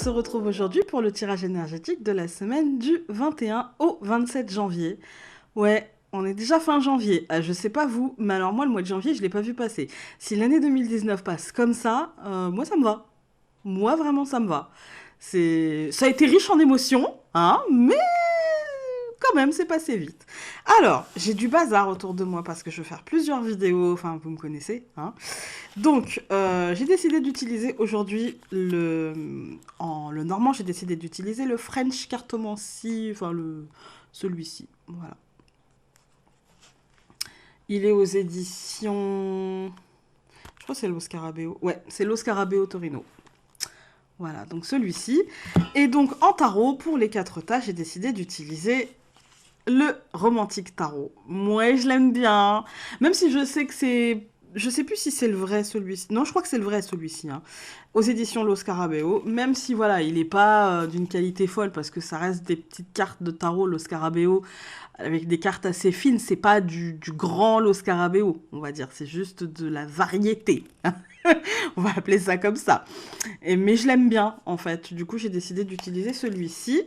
se retrouve aujourd'hui pour le tirage énergétique de la semaine du 21 au 27 janvier. Ouais, on est déjà fin janvier. Je sais pas vous, mais alors moi, le mois de janvier, je l'ai pas vu passer. Si l'année 2019 passe comme ça, moi, ça me va. Moi, vraiment, ça me va. Ça a été riche en émotions, hein, mais quand même, c'est passé vite. Alors, j'ai du bazar autour de moi parce que je veux faire plusieurs vidéos, enfin, vous me connaissez, hein. Donc, j'ai décidé d'utiliser aujourd'hui le normand, j'ai décidé d'utiliser le French Cartomancy, enfin, celui-ci, voilà. Il est aux éditions... Je crois que c'est l'Os Scarabeo. Ouais, c'est l'Os Scarabeo Torino. Voilà, donc celui-ci. Et donc, en tarot, pour les 4 tas, j'ai décidé d'utiliser le Romantique Tarot. Moi, je l'aime bien. Même si je sais que c'est... Je sais plus si c'est le vrai celui-ci. Non, je crois que c'est le vrai celui-ci. Hein. Aux éditions Lo Scarabeo. Même si, voilà, il n'est pas d'une qualité folle parce que ça reste des petites cartes de tarot Lo Scarabeo avec des cartes assez fines. C'est pas du grand Lo Scarabeo, on va dire. C'est juste de la variété. On va appeler ça comme ça. Mais je l'aime bien, en fait. Du coup, j'ai décidé d'utiliser celui-ci.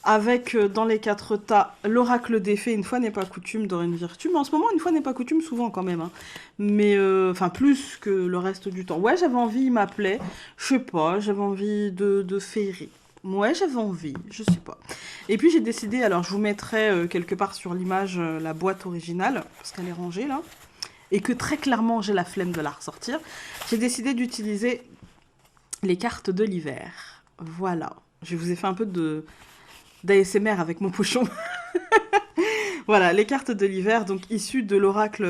Avec, dans les 4 tas, l'oracle des fées, une fois n'est pas coutume, Dorine Virtue. Mais en ce moment, une fois n'est pas coutume, souvent quand même. Hein. Mais, enfin, plus que le reste du temps. Ouais, j'avais envie, il m'appelait. Je sais pas, j'avais envie de féerie. Ouais, j'avais envie, je sais pas. Et puis j'ai décidé, alors je vous mettrai quelque part sur l'image la boîte originale, parce qu'elle est rangée là. Et que très clairement, j'ai la flemme de la ressortir. J'ai décidé d'utiliser les cartes de l'hiver. Voilà. Je vous ai fait un peu d'ASMR avec mon pochon. Voilà, les cartes de l'hiver, donc issues de l'oracle,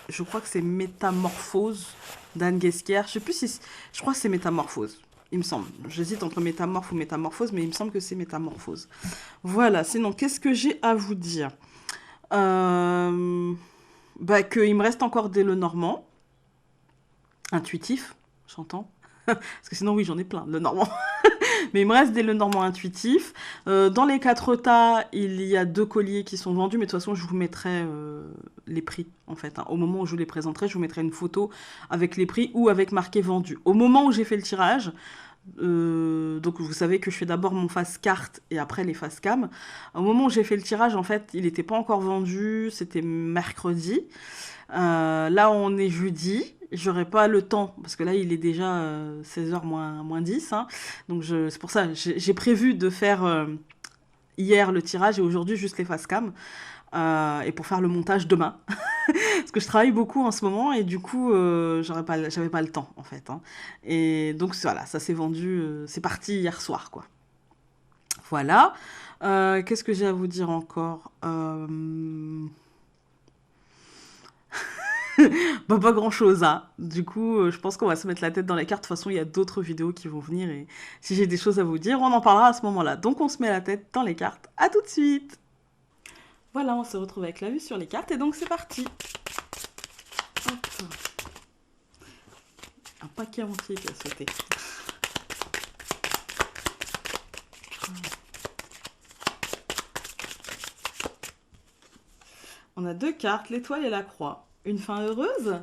je crois que c'est Métamorphose d'Anne Guesquière. Je sais plus si... Je crois que c'est Métamorphose, il me semble. J'hésite entre Métamorphe ou Métamorphose, mais il me semble que c'est Métamorphose. Voilà, sinon, qu'est-ce que j'ai à vous dire bah, qu'il me reste encore des Lenormand. Intuitif, j'entends. Parce que sinon, oui, j'en ai plein, le normand. Mais il me reste des Lenormand intuitifs. Dans les 4 tas, il y a 2 colliers qui sont vendus, mais de toute façon, je vous mettrai les prix, en fait. Hein. Au moment où je vous les présenterai, je vous mettrai une photo avec les prix ou avec marqué vendu. Au moment où j'ai fait le tirage, donc vous savez que je fais d'abord mon face carte et après les face cam. Au moment où j'ai fait le tirage, en fait, il n'était pas encore vendu, c'était mercredi. Là, on est jeudi. J'aurai pas le temps, parce que là, il est déjà 16h moins 10. Hein. Donc, c'est pour ça, j'ai prévu de faire hier le tirage et aujourd'hui juste les face cam. Et pour faire le montage demain. Parce que je travaille beaucoup en ce moment et du coup, j'avais pas le temps, en fait. Hein. Et donc, voilà, ça s'est vendu, c'est parti hier soir, quoi. Voilà. Qu'est-ce que j'ai à vous dire encore bah, pas grand chose, hein. Du coup, je pense qu'on va se mettre la tête dans les cartes. De toute façon, il y a d'autres vidéos qui vont venir et si j'ai des choses à vous dire, on en parlera à ce moment-là. Donc, on se met la tête dans les cartes. À tout de suite. Voilà, on se retrouve avec la vue sur les cartes et donc c'est parti. Hop. Un paquet entier qui a sauté. On a 2 cartes, l'étoile et la croix. Une fin heureuse.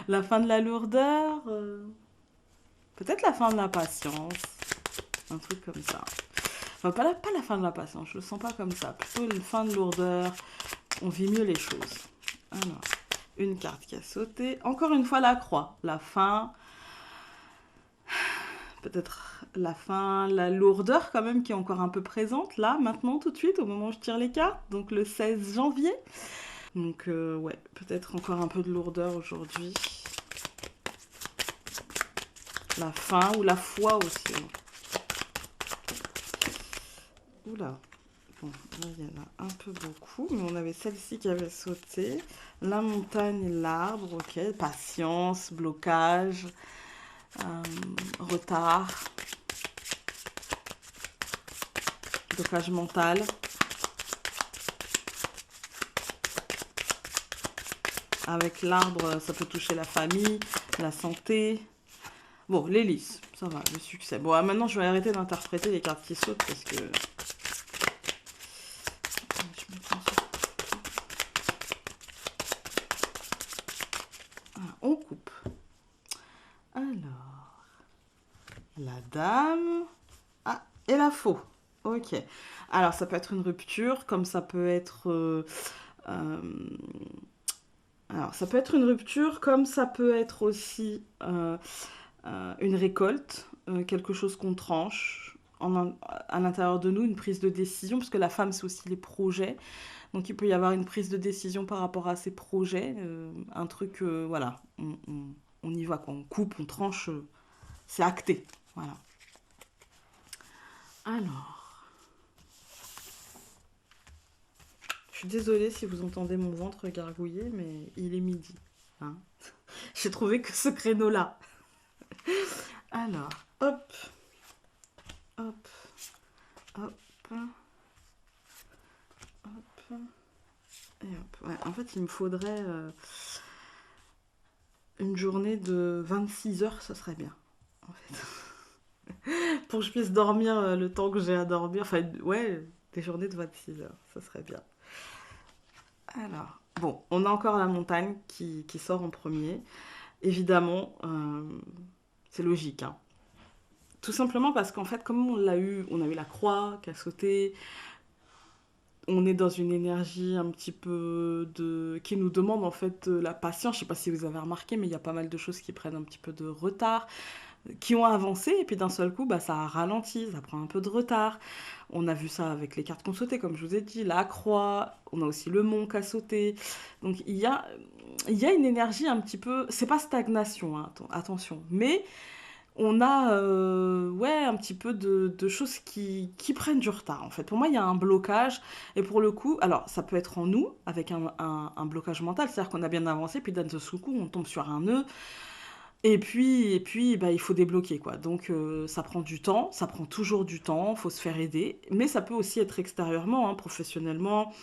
La fin de la lourdeur. Peut-être la fin de la patience. Un truc comme ça. Enfin, pas la fin de la patience, je le sens pas comme ça. Plutôt une fin de lourdeur. On vit mieux les choses. Alors, une carte qui a sauté. Encore une fois, la croix. La fin. Peut-être la fin, la lourdeur quand même qui est encore un peu présente. Là, maintenant, tout de suite, au moment où je tire les cartes. Donc le 16 janvier. Donc, ouais, peut-être encore un peu de lourdeur aujourd'hui. La fin ou la foi aussi. Oula. Bon, là, il y en a un peu beaucoup, mais on avait celle-ci qui avait sauté. La montagne, l'arbre, ok. Patience, blocage, retard, blocage mental. Avec l'arbre, ça peut toucher la famille, la santé. Bon, l'hélice, ça va, le succès. Bon, maintenant, je vais arrêter d'interpréter les cartes qui sautent parce que... Ah, on coupe. Alors, la dame. Ah, et la faux. Ok. Alors, ça peut être une rupture, comme ça peut être... euh, alors, ça peut être une rupture, comme ça peut être aussi une récolte, quelque chose qu'on tranche à l'intérieur de nous, une prise de décision, parce que la femme, c'est aussi les projets. Donc, il peut y avoir une prise de décision par rapport à ces projets, un truc, voilà, on y va, quoi. On coupe, on tranche, c'est acté. Voilà. Alors, je suis désolée si vous entendez mon ventre gargouiller, mais il est midi. Hein. J'ai trouvé que ce créneau-là. Alors, hop, hop, hop, hop, et hop. Ouais, en fait, il me faudrait une journée de 26 heures, ça serait bien. En fait. Pour que je puisse dormir le temps que j'ai à dormir. Enfin, ouais, des journées de 26 heures, ça serait bien. Alors, bon, on a encore la montagne qui sort en premier. Évidemment, c'est logique, hein. Tout simplement parce qu'en fait, comme on a eu la croix qui a sauté, on est dans une énergie un petit peu qui nous demande en fait la patience. Je sais pas si vous avez remarqué, mais il y a pas mal de choses qui prennent un petit peu de retard, qui ont avancé et puis d'un seul coup, bah, ça a ralenti, ça prend un peu de retard. On a vu ça avec les cartes qu'on sautait, comme je vous ai dit, la croix, on a aussi le mont qui a sauté. Donc il y a une énergie un petit peu, c'est pas stagnation, hein, attention, mais on a ouais, un petit peu de choses qui prennent du retard en fait. Pour moi, il y a un blocage et pour le coup, alors ça peut être en nous avec un blocage mental, c'est-à-dire qu'on a bien avancé, puis d'un seul coup, on tombe sur un nœud et puis bah, il faut débloquer quoi. Donc ça prend du temps, ça prend toujours du temps, faut se faire aider, mais ça peut aussi être extérieurement, hein, professionnellement,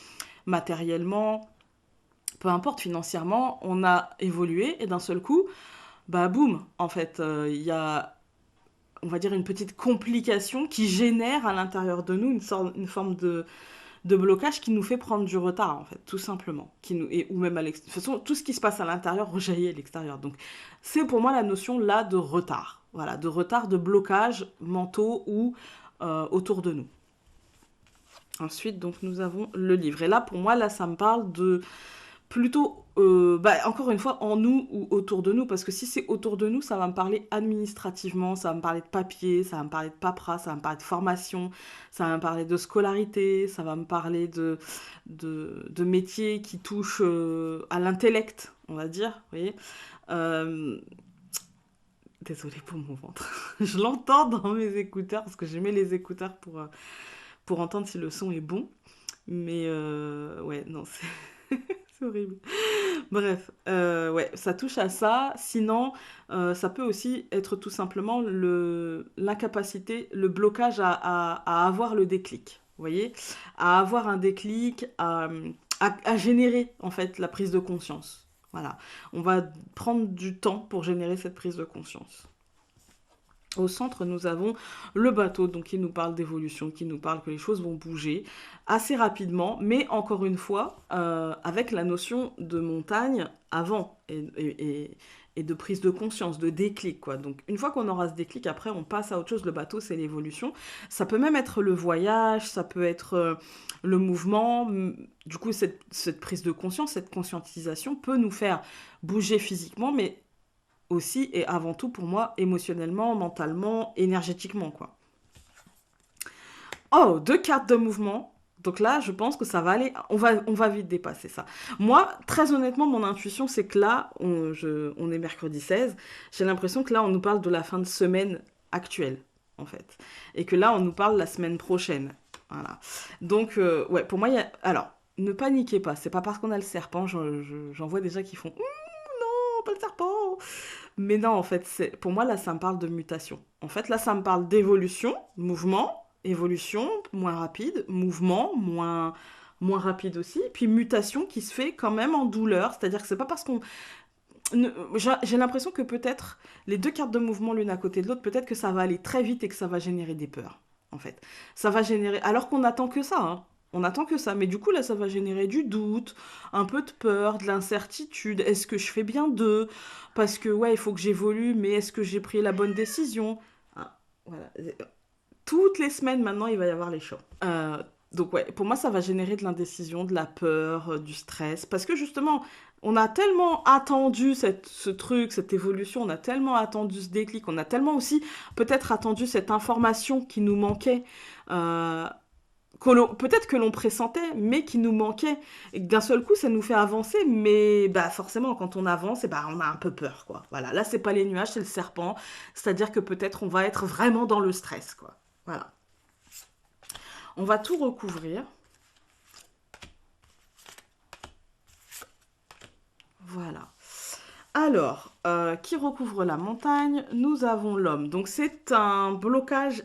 matériellement, peu importe, financièrement, on a évolué et d'un seul coup, bah boum, en fait, il y a on va dire, une petite complication qui génère à l'intérieur de nous une forme de blocage qui nous fait prendre du retard, en fait, tout simplement. Ou même à l'extérieur. De toute façon, tout ce qui se passe à l'intérieur rejaillit à l'extérieur. Donc, c'est pour moi la notion là de retard. Voilà, de retard, de blocage mentaux ou autour de nous. Ensuite, donc, nous avons le livre. Et là, pour moi, là, ça me parle de plutôt, bah, encore une fois, en nous ou autour de nous, parce que si c'est autour de nous, ça va me parler administrativement, ça va me parler de papier, ça va me parler de paperasse, ça va me parler de formation, ça va me parler de scolarité, ça va me parler de métiers qui touchent à l'intellect, on va dire, vous voyez. Euh, Désolée pour mon ventre. Je l'entends dans mes écouteurs, parce que j'ai mis les écouteurs pour entendre si le son est bon. Mais ouais, non, c'est horrible. Bref, ouais, ça touche à ça. Sinon, ça peut aussi être tout simplement l'incapacité, le blocage à avoir le déclic. Vous voyez? À avoir un déclic, à générer en fait la prise de conscience. Voilà. On va prendre du temps pour générer cette prise de conscience. Au centre, nous avons le bateau, donc qui nous parle d'évolution, qui nous parle que les choses vont bouger assez rapidement, mais encore une fois, avec la notion de montagne avant et de prise de conscience, de déclic, quoi. Donc, une fois qu'on aura ce déclic, après, on passe à autre chose. Le bateau, c'est l'évolution. Ça peut même être le voyage, ça peut être le mouvement. Du coup, cette prise de conscience, cette conscientisation peut nous faire bouger physiquement, mais aussi et avant tout pour moi émotionnellement, mentalement, énergétiquement quoi. Oh, deux cartes de mouvement. Donc là, je pense que ça va aller, on va vite dépasser ça. Moi, très honnêtement, mon intuition, c'est que là, on est mercredi 16, j'ai l'impression que là, on nous parle de la fin de semaine actuelle, en fait. Et que là, on nous parle la semaine prochaine. Voilà. Donc, ouais, pour moi, alors, ne paniquez pas, c'est pas parce qu'on a le serpent, j'en vois déjà qui font non, pas le serpent. Mais non, en fait, pour moi, là, ça me parle de mutation. En fait, là, ça me parle d'évolution, mouvement, évolution, moins rapide, mouvement, moins rapide aussi, puis mutation qui se fait quand même en douleur. C'est-à-dire que c'est pas parce qu'on... J'ai l'impression que peut-être les deux cartes de mouvement l'une à côté de l'autre, peut-être que ça va aller très vite et que ça va générer des peurs, en fait. Ça va générer... Alors qu'on attend que ça, hein. On attend que ça, mais du coup là ça va générer du doute, un peu de peur, de l'incertitude. Est-ce que je fais bien d'eux? Parce que ouais, il faut que j'évolue, mais est-ce que j'ai pris la bonne décision? Ah, Voilà. Toutes les semaines maintenant, il va y avoir les shows. Donc ouais, pour moi, ça va générer de l'indécision, de la peur, du stress. Parce que justement, on a tellement attendu ce truc, cette évolution, on a tellement attendu ce déclic, on a tellement aussi peut-être attendu cette information qui nous manquait. euh, Peut-être que l'on pressentait, mais qui nous manquait. Et que d'un seul coup, ça nous fait avancer, mais bah, forcément, quand on avance, et bah, on a un peu peur, quoi. Voilà, là, c'est pas les nuages, c'est le serpent. C'est-à-dire que peut-être on va être vraiment dans le stress, quoi. Voilà. On va tout recouvrir. Voilà. Alors, qui recouvre la montagne? Nous avons l'homme. Donc c'est un blocage.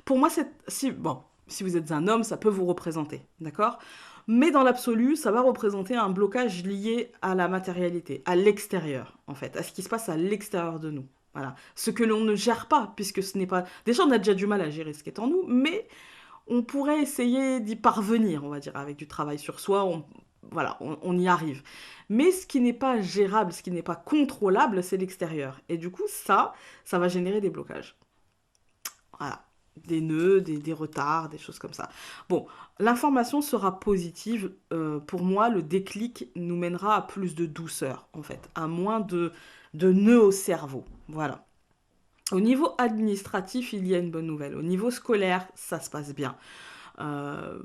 Pour moi, si bon, si vous êtes un homme, ça peut vous représenter, d'accord? Mais dans l'absolu, ça va représenter un blocage lié à la matérialité, à l'extérieur, en fait, à ce qui se passe à l'extérieur de nous. Voilà. Ce que l'on ne gère pas, puisque ce n'est pas. Déjà, on a déjà du mal à gérer ce qui est en nous, mais on pourrait essayer d'y parvenir, on va dire, avec du travail sur soi, voilà, on y arrive. Mais ce qui n'est pas gérable, ce qui n'est pas contrôlable, c'est l'extérieur. Et du coup, ça va générer des blocages. Voilà. Des nœuds, des retards, des choses comme ça. Bon, l'information sera positive. Pour moi, le déclic nous mènera à plus de douceur, en fait, à moins de nœuds au cerveau. Voilà. Au niveau administratif, il y a une bonne nouvelle. Au niveau scolaire, ça se passe bien. Euh,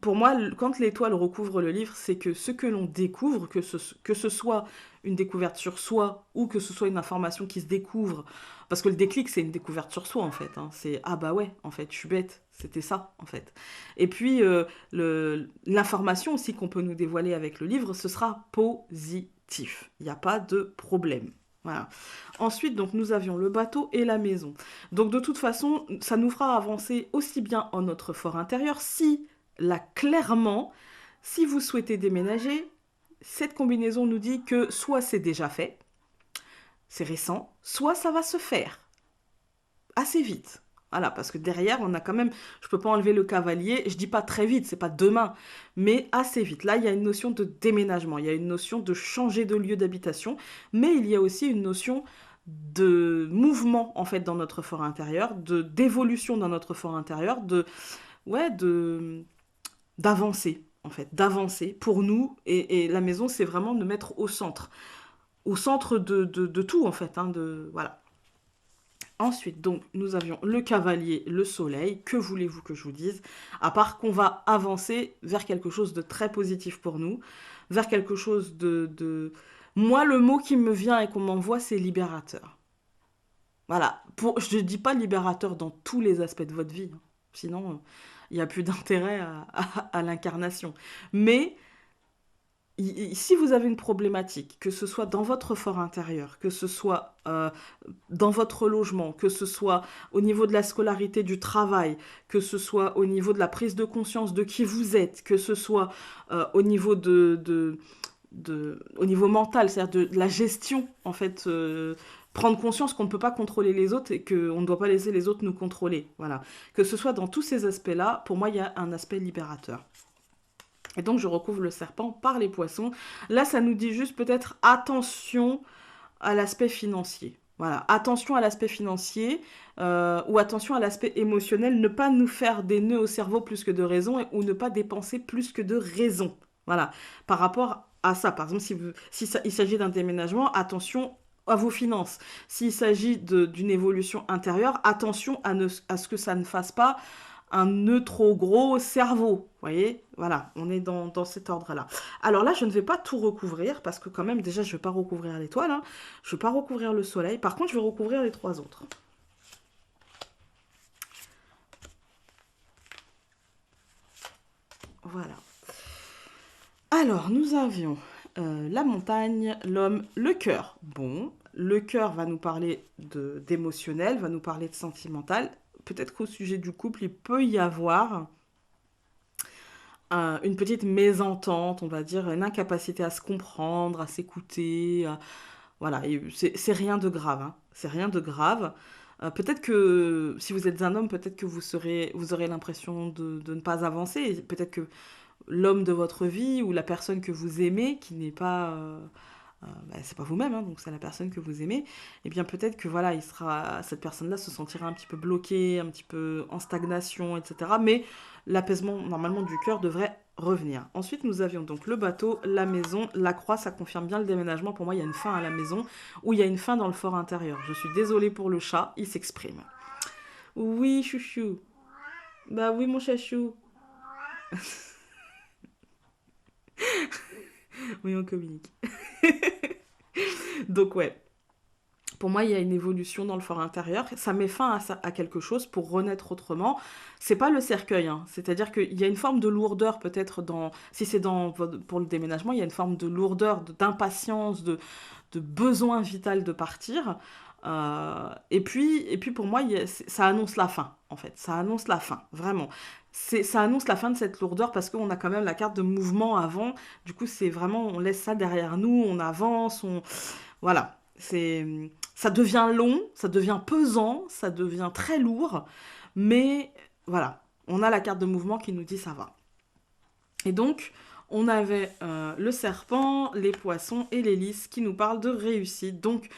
pour moi, quand l'étoile recouvre le livre, c'est que ce que l'on découvre, que ce soit une découverte sur soi ou que ce soit une information qui se découvre, parce que le déclic, c'est une découverte sur soi, en fait. Hein. C'est, ah bah ouais, en fait, je suis bête, c'était ça, en fait. Et puis, l'information aussi qu'on peut nous dévoiler avec le livre, ce sera positif. Il n'y a pas de problème. Voilà. Ensuite, donc, nous avions le bateau et la maison. Donc, de toute façon, ça nous fera avancer aussi bien en notre fort intérieur. Si, là, clairement, si vous souhaitez déménager, cette combinaison nous dit que soit c'est déjà fait, c'est récent, soit ça va se faire assez vite. Voilà, parce que derrière, on a quand même, je peux pas enlever le cavalier, je dis pas très vite, c'est pas demain, mais assez vite. Là, il y a une notion de déménagement, il y a une notion de changer de lieu d'habitation, mais il y a aussi une notion de mouvement en fait dans notre fort intérieur, de d'évolution dans notre fort intérieur, de ouais, de d'avancer en fait, d'avancer pour nous et la maison, c'est vraiment de mettre au centre de tout en fait, hein, de voilà. Ensuite, donc, nous avions le cavalier, le soleil. Que voulez-vous que je vous dise? À part qu'on va avancer vers quelque chose de très positif pour nous, vers quelque chose Moi, le mot qui me vient et qu'on m'envoie, c'est libérateur. Voilà. Je ne dis pas libérateur dans tous les aspects de votre vie. Hein. Sinon, il n'y a plus d'intérêt à l'incarnation. Mais si vous avez une problématique, que ce soit dans votre fort intérieur, que ce soit dans votre logement, que ce soit au niveau de la scolarité, du travail, que ce soit au niveau de la prise de conscience de qui vous êtes, que ce soit au niveau au niveau mental, c'est-à-dire de la gestion, en fait, prendre conscience qu'on ne peut pas contrôler les autres et qu'on ne doit pas laisser les autres nous contrôler. Voilà. Que ce soit dans tous ces aspects-là, pour moi, il y a un aspect libérateur. Et donc, je recouvre le serpent par les poissons. Là, ça nous dit juste peut-être attention à l'aspect financier. Voilà, attention à l'aspect financier ou attention à l'aspect émotionnel. Ne pas nous faire des nœuds au cerveau plus que de raison ou ne pas dépenser plus que de raison. Voilà, par rapport à ça. Par exemple, il s'agit d'un déménagement, attention à vos finances. S'il s'agit d'une évolution intérieure, attention à ce que ça ne fasse pas un nœud trop gros au cerveau. Vous voyez, voilà, on est dans cet ordre-là. Alors là, je ne vais pas tout recouvrir parce que quand même, déjà, je ne vais pas recouvrir l'étoile, hein. Je ne vais pas recouvrir le soleil. Par contre, je vais recouvrir les trois autres. Voilà. Alors, nous avions la montagne, l'homme, le cœur. Bon, le cœur va nous parler d'émotionnel, va nous parler de sentimental. Peut-être qu'au sujet du couple, il peut y avoir une petite mésentente, on va dire, une incapacité à se comprendre, à s'écouter. Voilà, c'est rien de grave. Hein. C'est rien de grave. Peut-être que si vous êtes un homme, peut-être que vous aurez l'impression de ne pas avancer. Peut-être que l'homme de votre vie ou la personne que vous aimez, qui n'est pas c'est pas vous-même, hein, donc c'est la personne que vous aimez, et bien peut-être que voilà, cette personne-là se sentira un petit peu bloquée, un petit peu en stagnation, etc. Mais l'apaisement normalement du cœur devrait revenir. Ensuite, nous avions donc le bateau, la maison, la croix, ça confirme bien le déménagement. Pour moi, il y a une fin à la maison, ou il y a une fin dans le fort intérieur. Je suis désolée pour le chat, il s'exprime. Oui, chouchou. Bah oui, mon chachou. Oui, on communique. Donc ouais, pour moi, il y a une évolution dans le fort intérieur. Ça met fin à quelque chose pour renaître autrement. C'est pas le cercueil, hein. C'est-à-dire qu'il y a une forme de lourdeur peut-être dans... Si c'est pour le déménagement, il y a une forme de lourdeur, d'impatience, de besoin vital de partir. Et puis pour moi, ça annonce la fin, en fait. Ça annonce la fin, vraiment. Ça annonce la fin de cette lourdeur parce qu'on a quand même la carte de mouvement avant. Du coup, c'est vraiment, on laisse ça derrière nous, on avance, voilà. Ça devient long, ça devient pesant, ça devient très lourd, mais voilà, on a la carte de mouvement qui nous dit ça va. Et donc, on avait le serpent, les poissons et les lys qui nous parlent de réussite. Donc,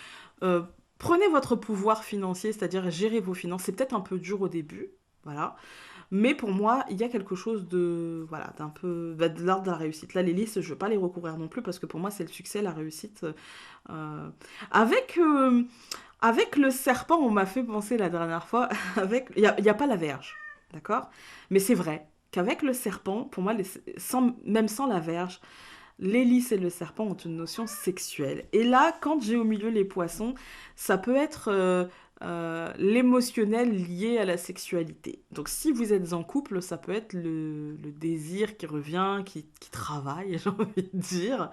euh, prenez votre pouvoir financier, c'est-à-dire gérez vos finances. C'est peut-être un peu dur au début, voilà. Mais pour moi, il y a quelque chose de, voilà, d'un peu, de l'ordre de la réussite. Là, les listes, je ne veux pas les recouvrir non plus parce que pour moi, c'est le succès, la réussite. Euh, avec, euh, avec le serpent, on m'a fait penser la dernière fois, il y a pas la verge, d'accord? Mais c'est vrai qu'avec le serpent, pour moi, même sans la verge, l'hélice et le serpent ont une notion sexuelle. Et là, quand j'ai au milieu les poissons, ça peut être l'émotionnel lié à la sexualité. Donc si vous êtes en couple, ça peut être le désir qui revient, qui travaille, j'ai envie de dire.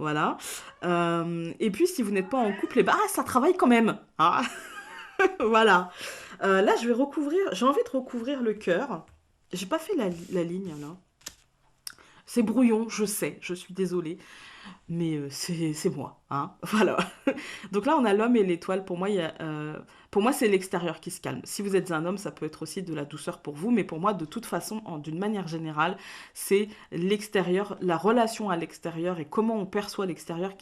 Voilà. Et puis si vous n'êtes pas en couple, ça travaille quand même. Hein. Voilà. Là, j'ai envie de recouvrir le cœur. J'ai pas fait la ligne là. C'est brouillon, je sais, je suis désolée. Mais c'est moi, hein. Voilà. Donc là, on a l'homme et l'étoile. Pour moi, c'est l'extérieur qui se calme. Si vous êtes un homme, ça peut être aussi de la douceur pour vous. Mais pour moi, de toute façon, d'une manière générale, c'est l'extérieur, la relation à l'extérieur et comment on perçoit l'extérieur,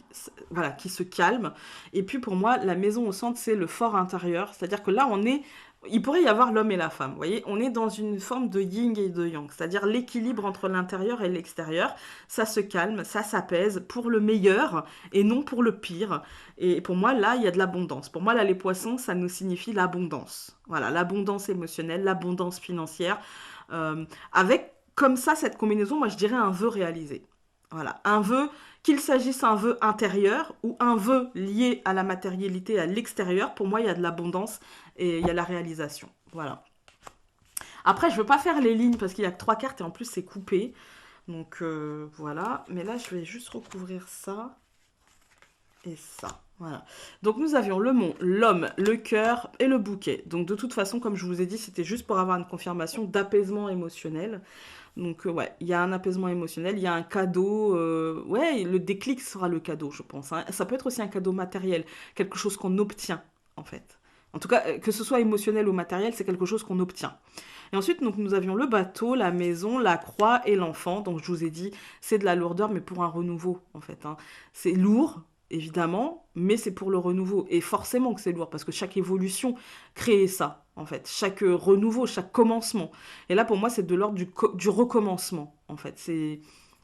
voilà, qui se calme. Et puis pour moi, la maison au centre, c'est le fort intérieur. C'est-à-dire que là, il pourrait y avoir l'homme et la femme, vous voyez, on est dans une forme de yin et de yang, c'est-à-dire l'équilibre entre l'intérieur et l'extérieur. Ça se calme, ça s'apaise pour le meilleur et non pour le pire. Et pour moi, là, il y a de l'abondance. Pour moi, là, les poissons, ça nous signifie l'abondance. Voilà, l'abondance émotionnelle, l'abondance financière. Avec, comme ça, cette combinaison, moi, je dirais un vœu réalisé. Voilà, un vœu, qu'il s'agisse un vœu intérieur ou un vœu lié à la matérialité, à l'extérieur, pour moi, il y a de l'abondance et il y a la réalisation. Voilà. Après, je veux pas faire les lignes parce qu'il y a que 3 cartes et en plus, c'est coupé. Donc voilà, mais là je vais juste recouvrir ça et ça. Voilà. Donc nous avions le mont, l'homme, le cœur et le bouquet. Donc de toute façon, comme je vous ai dit, c'était juste pour avoir une confirmation d'apaisement émotionnel. Donc ouais, il y a un apaisement émotionnel, il y a un cadeau. Ouais, le déclic sera le cadeau, je pense. Hein. Ça peut être aussi un cadeau matériel, quelque chose qu'on obtient en fait. En tout cas, que ce soit émotionnel ou matériel, c'est quelque chose qu'on obtient. Et ensuite, donc, nous avions le bateau, la maison, la croix et l'enfant. Donc, je vous ai dit, c'est de la lourdeur, mais pour un renouveau, en fait. Hein. C'est lourd, évidemment, mais c'est pour le renouveau. Et forcément que c'est lourd, parce que chaque évolution crée ça, en fait. Chaque renouveau, chaque commencement. Et là, pour moi, c'est de l'ordre du recommencement, en fait. C'est...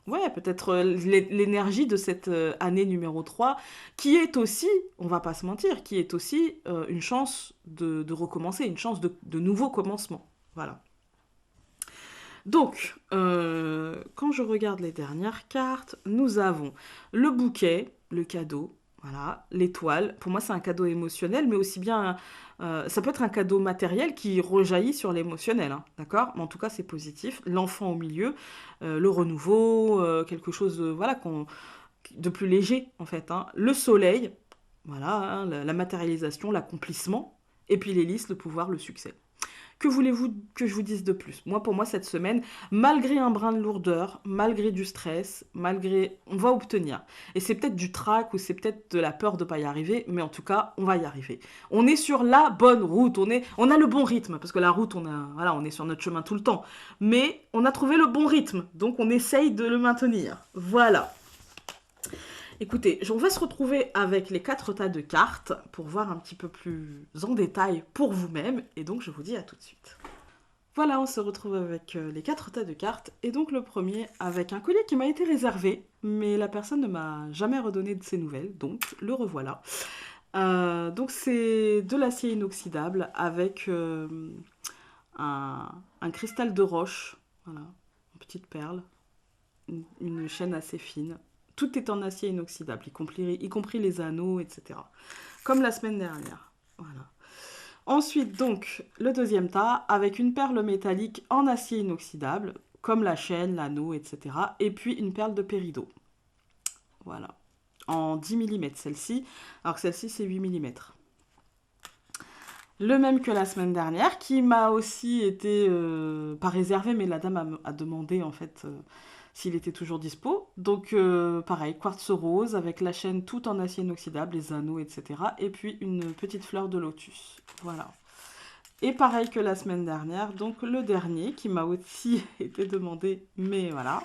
Ouais, peut-être l'énergie de cette année numéro 3, qui est aussi, on va pas se mentir, qui est aussi une chance de recommencer, une chance de nouveau commencement. Voilà. Donc, quand je regarde les dernières cartes, nous avons le bouquet, le cadeau, voilà, l'étoile. Pour moi, c'est un cadeau émotionnel, mais aussi bien, ça peut être un cadeau matériel qui rejaillit sur l'émotionnel, hein, d'accord? Mais en tout cas, c'est positif. L'enfant au milieu, le renouveau, quelque chose, voilà, de plus léger, en fait. Hein. Le soleil, voilà, hein, la matérialisation, l'accomplissement. Et puis l'hélice, le pouvoir, le succès. Que voulez-vous que je vous dise de plus? Moi, pour moi, cette semaine, malgré un brin de lourdeur, malgré du stress, malgré... On va obtenir. Et c'est peut-être du trac ou c'est peut-être de la peur de ne pas y arriver, mais en tout cas, on va y arriver. On est sur la bonne route, on a le bon rythme, parce que la route, voilà, on est sur notre chemin tout le temps. Mais on a trouvé le bon rythme, donc on essaye de le maintenir. Voilà. Écoutez, on va se retrouver avec les 4 tas de cartes pour voir un petit peu plus en détail pour vous-même. Et donc, je vous dis à tout de suite. Voilà, on se retrouve avec les 4 tas de cartes. Et donc, le premier avec un collier qui m'a été réservé, mais la personne ne m'a jamais redonné de ses nouvelles. Donc, le revoilà. Donc, c'est de l'acier inoxydable avec un cristal de roche. Voilà, une petite perle. Une chaîne assez fine. Tout est en acier inoxydable, y compris les anneaux, etc. Comme la semaine dernière. Voilà. Ensuite, donc, le deuxième tas, avec une perle métallique en acier inoxydable, comme la chaîne, l'anneau, etc. Et puis une perle de péridot. Voilà. En 10 mm celle-ci, alors que celle-ci c'est 8 mm. Le même que la semaine dernière, qui m'a aussi été, pas réservé, mais la dame a demandé en fait s'il était toujours dispo. Donc pareil, quartz rose avec la chaîne toute en acier inoxydable, les anneaux, etc. Et puis une petite fleur de lotus. Voilà. Et pareil que la semaine dernière, donc le dernier qui m'a aussi été demandé, mais voilà.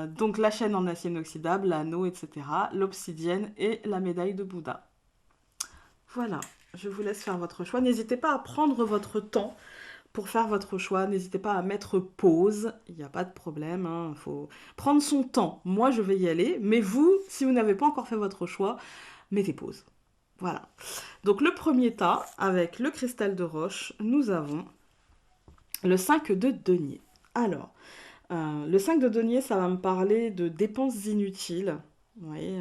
Donc la chaîne en acier inoxydable, l'anneau, etc. L'obsidienne et la médaille de Bouddha. Voilà, je vous laisse faire votre choix. N'hésitez pas à prendre votre temps pour faire votre choix. N'hésitez pas à mettre pause. Il n'y a pas de problème. Il faut prendre son temps. Moi, je vais y aller. Mais vous, si vous n'avez pas encore fait votre choix, mettez pause. Voilà. Donc, le premier tas, avec le cristal de roche, nous avons le 5 de denier. Alors, le 5 de denier, ça va me parler de dépenses inutiles. Vous voyez,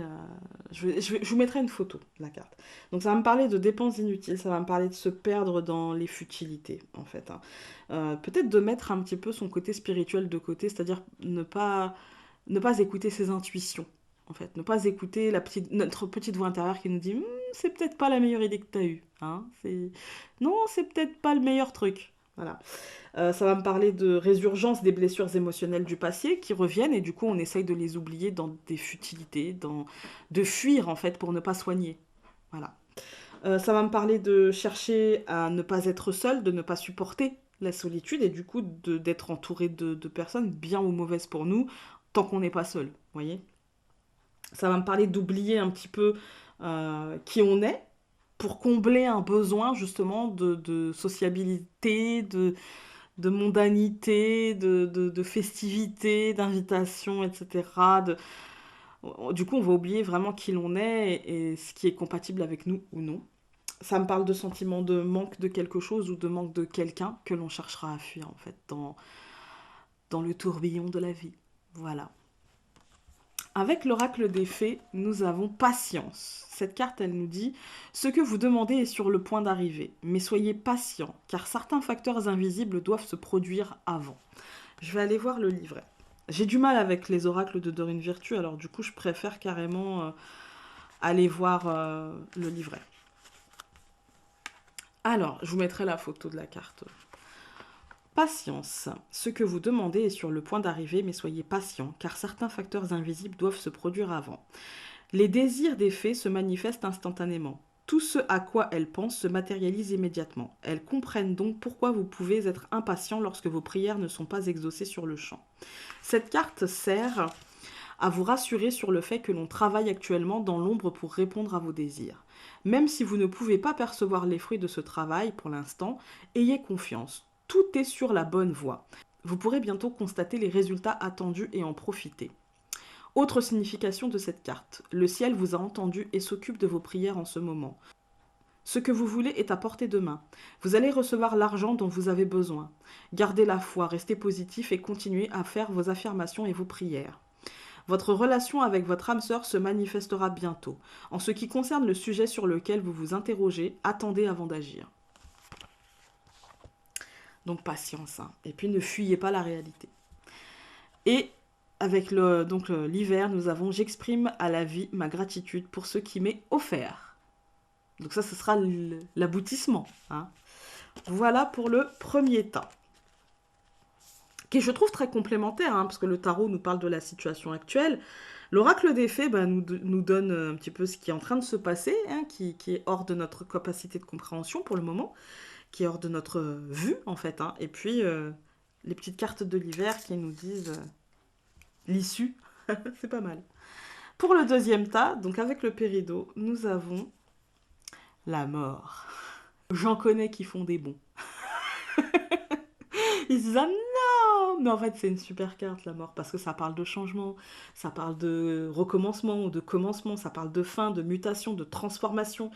je vous mettrai une photo de la carte. Donc ça va me parler de dépenses inutiles, ça va me parler de se perdre dans les futilités, en fait. Peut-être de mettre un petit peu son côté spirituel de côté, c'est-à-dire ne pas écouter ses intuitions, en fait. Ne pas écouter notre petite voix intérieure qui nous dit c'est peut-être pas la meilleure idée que tu as eue. Hein, non, c'est peut-être pas le meilleur truc. Voilà. Ça va me parler de résurgence des blessures émotionnelles du passé qui reviennent et du coup on essaye de les oublier dans des futilités, de fuir en fait pour ne pas soigner. Voilà. Ça va me parler de chercher à ne pas être seul, de ne pas supporter la solitude et du coup d'être entouré de personnes bien ou mauvaises pour nous tant qu'on n'est pas seul. Vous voyez. Ça va me parler d'oublier un petit peu qui on est pour combler un besoin justement de sociabilité, de mondanité, de festivité, d'invitation, etc. Du coup, on va oublier vraiment qui l'on est et ce qui est compatible avec nous ou non. Ça me parle de sentiment de manque de quelque chose ou de manque de quelqu'un que l'on cherchera à fuir en fait dans le tourbillon de la vie. Voilà. Avec l'oracle des fées, nous avons patience. Cette carte, elle nous dit « Ce que vous demandez est sur le point d'arriver, mais soyez patient, car certains facteurs invisibles doivent se produire avant. » Je vais aller voir le livret. J'ai du mal avec les oracles de Dorine Virtue, alors du coup, je préfère carrément aller voir le livret. Alors, je vous mettrai la photo de la carte. Patience. Ce que vous demandez est sur le point d'arriver, mais soyez patient, car certains facteurs invisibles doivent se produire avant. Les désirs des fées se manifestent instantanément. Tout ce à quoi elles pensent se matérialise immédiatement. Elles comprennent donc pourquoi vous pouvez être impatient lorsque vos prières ne sont pas exaucées sur le champ. Cette carte sert à vous rassurer sur le fait que l'on travaille actuellement dans l'ombre pour répondre à vos désirs. Même si vous ne pouvez pas percevoir les fruits de ce travail pour l'instant, ayez confiance. Tout est sur la bonne voie. Vous pourrez bientôt constater les résultats attendus et en profiter. Autre signification de cette carte. Le ciel vous a entendu et s'occupe de vos prières en ce moment. Ce que vous voulez est à portée de main. Vous allez recevoir l'argent dont vous avez besoin. Gardez la foi, restez positif et continuez à faire vos affirmations et vos prières. Votre relation avec votre âme sœur se manifestera bientôt. En ce qui concerne le sujet sur lequel vous vous interrogez, attendez avant d'agir. Donc patience, hein. Et puis ne fuyez pas la réalité. Et avec l'hiver, nous avons « J'exprime à la vie ma gratitude pour ce qui m'est offert ». Donc ça, ce sera l'aboutissement. Hein. Voilà pour le premier tas. Qui je trouve très complémentaire, hein, parce que le tarot nous parle de la situation actuelle. L'oracle des fées nous donne un petit peu ce qui est en train de se passer, hein, qui est hors de notre capacité de compréhension pour le moment, qui est hors de notre vue, en fait. Hein. Et puis, les petites cartes de l'hiver qui nous disent l'issue. C'est pas mal. Pour le deuxième tas, donc avec le péridot, nous avons la mort. J'en connais qui font des bons. Ils se disent ah non, mais en fait c'est une super carte la mort parce que ça parle de changement, ça parle de recommencement ou de commencement, ça parle de fin, de mutation, de transformation.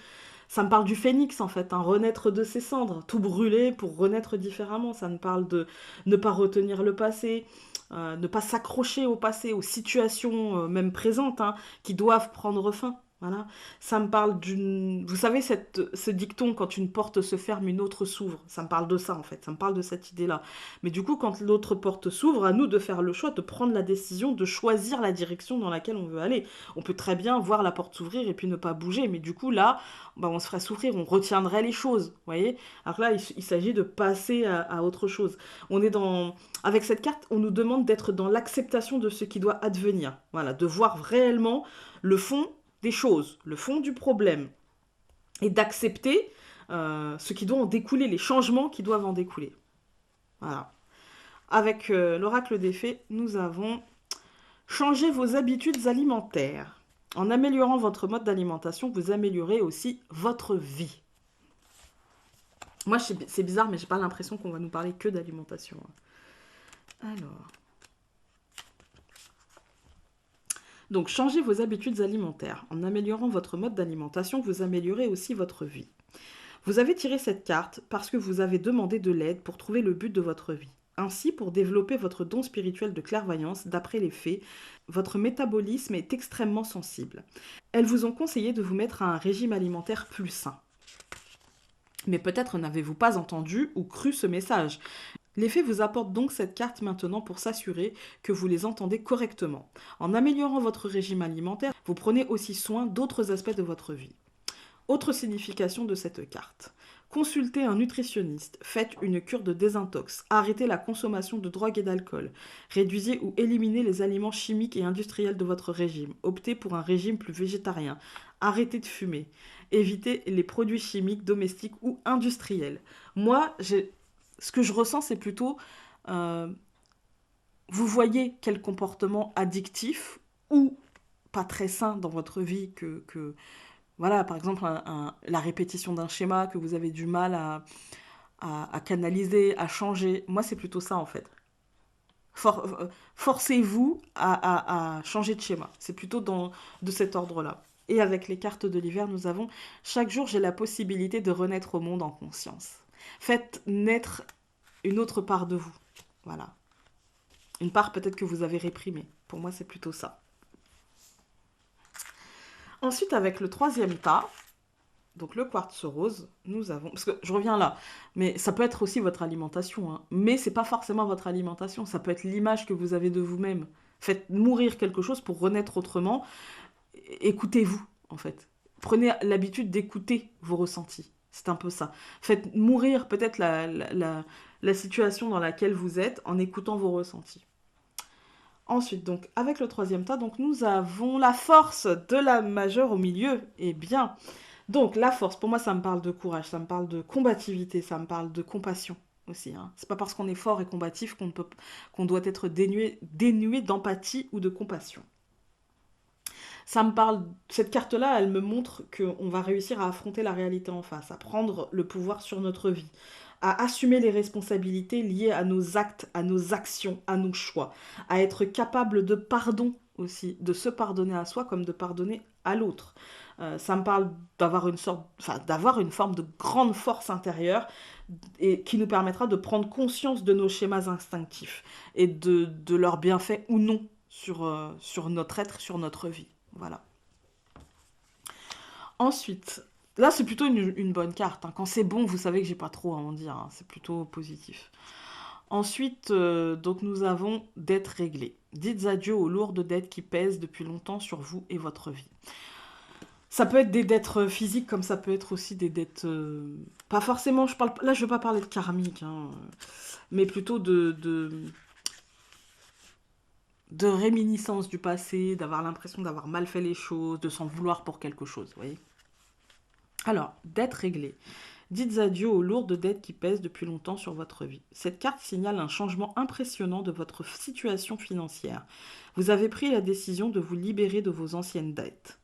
Ça me parle du phénix en fait, un renaître de ses cendres, tout brûler pour renaître différemment. Ça me parle de ne pas retenir le passé, ne pas s'accrocher au passé, aux situations même présentes hein, qui doivent prendre fin. Voilà. Ça me parle d'une... Vous savez, ce dicton, quand une porte se ferme, une autre s'ouvre. Ça me parle de ça, en fait. Ça me parle de cette idée-là. Mais du coup, quand l'autre porte s'ouvre, à nous de faire le choix, de prendre la décision, de choisir la direction dans laquelle on veut aller. On peut très bien voir la porte s'ouvrir et puis ne pas bouger. Mais du coup, là, bah, on se ferait souffrir, on retiendrait les choses, vous voyez. Alors là, il s'agit de passer à autre chose. On est dans... Avec cette carte, on nous demande d'être dans l'acceptation de ce qui doit advenir. Voilà, de voir réellement le fond des choses, le fond du problème, et d'accepter ce qui doit en découler, les changements qui doivent en découler. Voilà. Avec l'oracle des fées, nous avons changé vos habitudes alimentaires. En améliorant votre mode d'alimentation, vous améliorez aussi votre vie. Moi, c'est bizarre, mais j'ai pas l'impression qu'on va nous parler que d'alimentation. Alors. Donc, changez vos habitudes alimentaires. En améliorant votre mode d'alimentation, vous améliorez aussi votre vie. Vous avez tiré cette carte parce que vous avez demandé de l'aide pour trouver le but de votre vie. Ainsi, pour développer votre don spirituel de clairvoyance, d'après les faits, votre métabolisme est extrêmement sensible. Elles vous ont conseillé de vous mettre à un régime alimentaire plus sain. Mais peut-être n'avez-vous pas entendu ou cru ce message. Les faits vous apportent donc cette carte maintenant pour s'assurer que vous les entendez correctement. En améliorant votre régime alimentaire, vous prenez aussi soin d'autres aspects de votre vie. Autre signification de cette carte. Consultez un nutritionniste, faites une cure de désintox, arrêtez la consommation de drogue et d'alcool, réduisez ou éliminez les aliments chimiques et industriels de votre régime, optez pour un régime plus végétarien, arrêtez de fumer, évitez les produits chimiques, domestiques ou industriels. Moi, ce que je ressens, c'est plutôt, vous voyez quel comportement addictif ou pas très sain dans votre vie voilà, par exemple, la répétition d'un schéma que vous avez du mal à canaliser, à changer. Moi, c'est plutôt ça, en fait. Forcez-vous à changer de schéma. C'est plutôt de cet ordre-là. Et avec les cartes de l'hiver, nous avons chaque jour, j'ai la possibilité de renaître au monde en conscience. Faites naître une autre part de vous. Voilà. Une part peut-être que vous avez réprimée. Pour moi, c'est plutôt ça. Ensuite, avec le troisième tas, donc le quartz rose, nous avons... Parce que je reviens là, mais ça peut être aussi votre alimentation. Hein, mais c'est pas forcément votre alimentation. Ça peut être l'image que vous avez de vous-même. Faites mourir quelque chose pour renaître autrement. Écoutez-vous, en fait. Prenez l'habitude d'écouter vos ressentis. C'est un peu ça. Faites mourir peut-être la situation dans laquelle vous êtes en écoutant vos ressentis. Ensuite, donc, avec le troisième tas, donc, nous avons la force de la majeure au milieu. Eh bien, donc, la force, pour moi, ça me parle de courage, ça me parle de combativité, ça me parle de compassion aussi. Hein. C'est pas parce qu'on est fort et combatif qu'on doit être dénué d'empathie ou de compassion. Ça me parle, cette carte-là, elle me montre qu'on va réussir à affronter la réalité en face, à prendre le pouvoir sur notre vie, à assumer les responsabilités liées à nos actes, à nos actions, à nos choix, à être capable de pardon aussi, de se pardonner à soi comme de pardonner à l'autre. Ça me parle d'avoir d'avoir une forme de grande force intérieure et qui nous permettra de prendre conscience de nos schémas instinctifs et de leurs bienfaits ou non sur notre être, sur notre vie. Voilà. Ensuite, là c'est plutôt une bonne carte. Hein. Quand c'est bon, vous savez que j'ai pas trop à en dire. Hein. C'est plutôt positif. Ensuite, donc nous avons dettes réglées. Dites adieu aux lourdes dettes qui pèsent depuis longtemps sur vous et votre vie. Ça peut être des dettes physiques comme ça peut être aussi des dettes... pas forcément, là je ne veux pas parler de karmique, hein, mais plutôt de réminiscence du passé, d'avoir l'impression d'avoir mal fait les choses, de s'en vouloir pour quelque chose, vous voyez. Alors, dettes réglées. Dites adieu aux lourdes dettes qui pèsent depuis longtemps sur votre vie. Cette carte signale un changement impressionnant de votre situation financière. Vous avez pris la décision de vous libérer de vos anciennes dettes.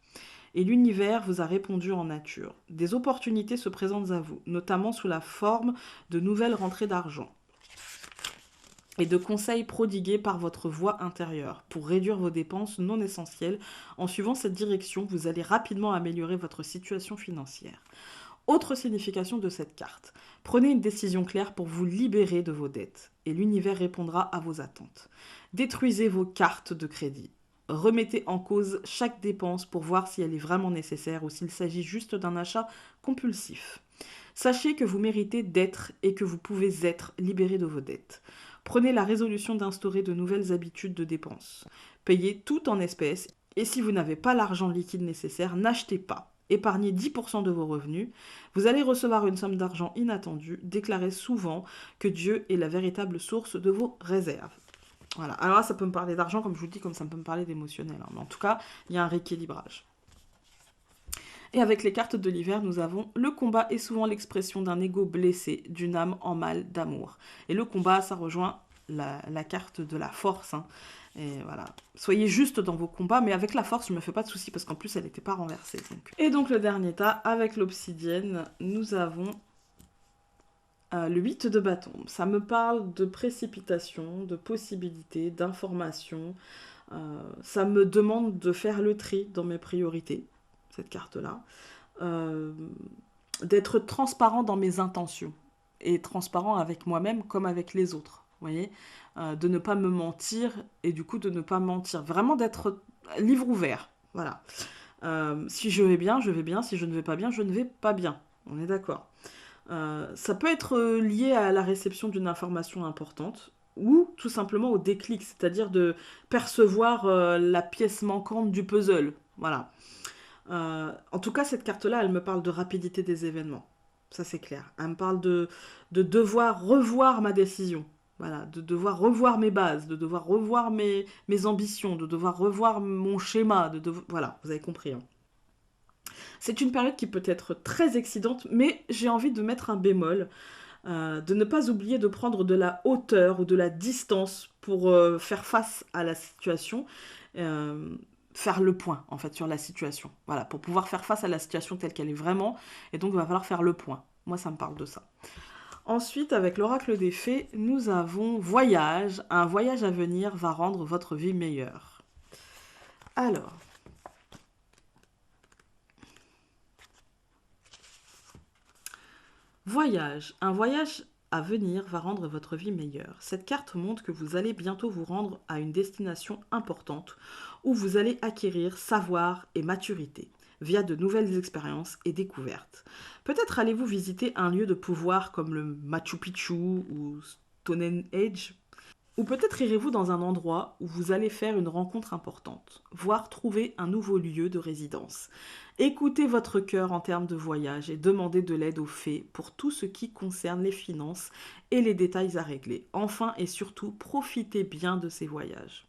Et l'univers vous a répondu en nature. Des opportunités se présentent à vous, notamment sous la forme de nouvelles rentrées d'argent et de conseils prodigués par votre voix intérieure pour réduire vos dépenses non essentielles. En suivant cette direction, vous allez rapidement améliorer votre situation financière. Autre signification de cette carte. Prenez une décision claire pour vous libérer de vos dettes et l'univers répondra à vos attentes. Détruisez vos cartes de crédit. Remettez en cause chaque dépense pour voir si elle est vraiment nécessaire ou s'il s'agit juste d'un achat compulsif. Sachez que vous méritez d'être et que vous pouvez être libéré de vos dettes. Prenez la résolution d'instaurer de nouvelles habitudes de dépenses. Payez tout en espèces et si vous n'avez pas l'argent liquide nécessaire, n'achetez pas. Épargnez 10% de vos revenus. Vous allez recevoir une somme d'argent inattendue. Déclarez souvent que Dieu est la véritable source de vos réserves. Voilà. Alors là, ça peut me parler d'argent, comme je vous le dis, comme ça peut me parler d'émotionnel. Mais en tout cas, il y a un rééquilibrage. Et avec les cartes de l'hiver, nous avons le combat est souvent l'expression d'un ego blessé, d'une âme en mal d'amour. Et le combat, ça rejoint la carte de la force. Hein. Et voilà. Soyez juste dans vos combats, mais avec la force, je me fais pas de soucis parce qu'en plus, elle n'était pas renversée. Donc. Et donc, le dernier tas, avec l'obsidienne, nous avons le 8 de bâton. Ça me parle de précipitation, de possibilités, d'informations. Ça me demande de faire le tri dans mes priorités, cette carte-là. D'être transparent dans mes intentions. Et transparent avec moi-même comme avec les autres. Vous voyez, de ne pas me mentir et du coup de ne pas mentir. Vraiment d'être livre ouvert. Voilà. Si je vais bien, je vais bien. Si je ne vais pas bien, je ne vais pas bien. On est d'accord. Ça peut être lié à la réception d'une information importante ou tout simplement au déclic, c'est-à-dire de percevoir la pièce manquante du puzzle. Voilà. En tout cas, cette carte-là, elle me parle de rapidité des événements. Ça, c'est clair. Elle me parle de devoir revoir ma décision. Voilà, de devoir revoir mes bases, de devoir revoir mes ambitions, de devoir revoir mon schéma. Voilà, vous avez compris. Hein. C'est une période qui peut être très excitante, mais j'ai envie de mettre un bémol, de ne pas oublier de prendre de la hauteur ou de la distance pour faire face à la situation, faire le point en fait sur la situation. Voilà, pour pouvoir faire face à la situation telle qu'elle est vraiment, et donc il va falloir faire le point. Moi, ça me parle de ça. Ensuite, avec l'oracle des fées, nous avons voyage. Un voyage à venir va rendre votre vie meilleure. Alors... Voyage. Un voyage à venir va rendre votre vie meilleure. Cette carte montre que vous allez bientôt vous rendre à une destination importante où vous allez acquérir savoir et maturité via de nouvelles expériences et découvertes. Peut-être allez-vous visiter un lieu de pouvoir comme le Machu Picchu ou Stonehenge. Ou peut-être irez-vous dans un endroit où vous allez faire une rencontre importante, voire trouver un nouveau lieu de résidence. Écoutez votre cœur en termes de voyage et demandez de l'aide aux fées pour tout ce qui concerne les finances et les détails à régler. Enfin et surtout, profitez bien de ces voyages.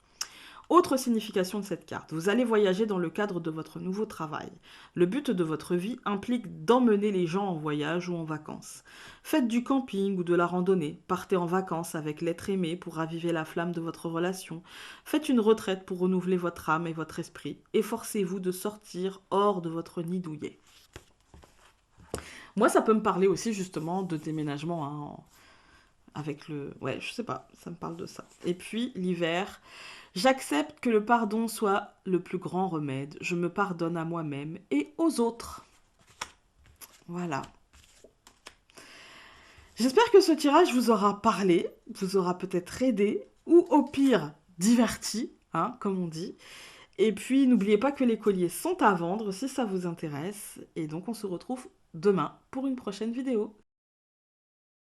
Autre signification de cette carte, vous allez voyager dans le cadre de votre nouveau travail. Le but de votre vie implique d'emmener les gens en voyage ou en vacances. Faites du camping ou de la randonnée, partez en vacances avec l'être aimé pour raviver la flamme de votre relation. Faites une retraite pour renouveler votre âme et votre esprit. Efforcez-vous de sortir hors de votre nid douillet. Moi, ça peut me parler aussi justement de déménagement, hein, avec le... Ouais, je sais pas, ça me parle de ça. Et puis, l'hiver... J'accepte que le pardon soit le plus grand remède. Je me pardonne à moi-même et aux autres. Voilà. J'espère que ce tirage vous aura parlé, vous aura peut-être aidé, ou au pire, diverti, hein, comme on dit. Et puis, n'oubliez pas que les colliers sont à vendre si ça vous intéresse. Et donc, on se retrouve demain pour une prochaine vidéo.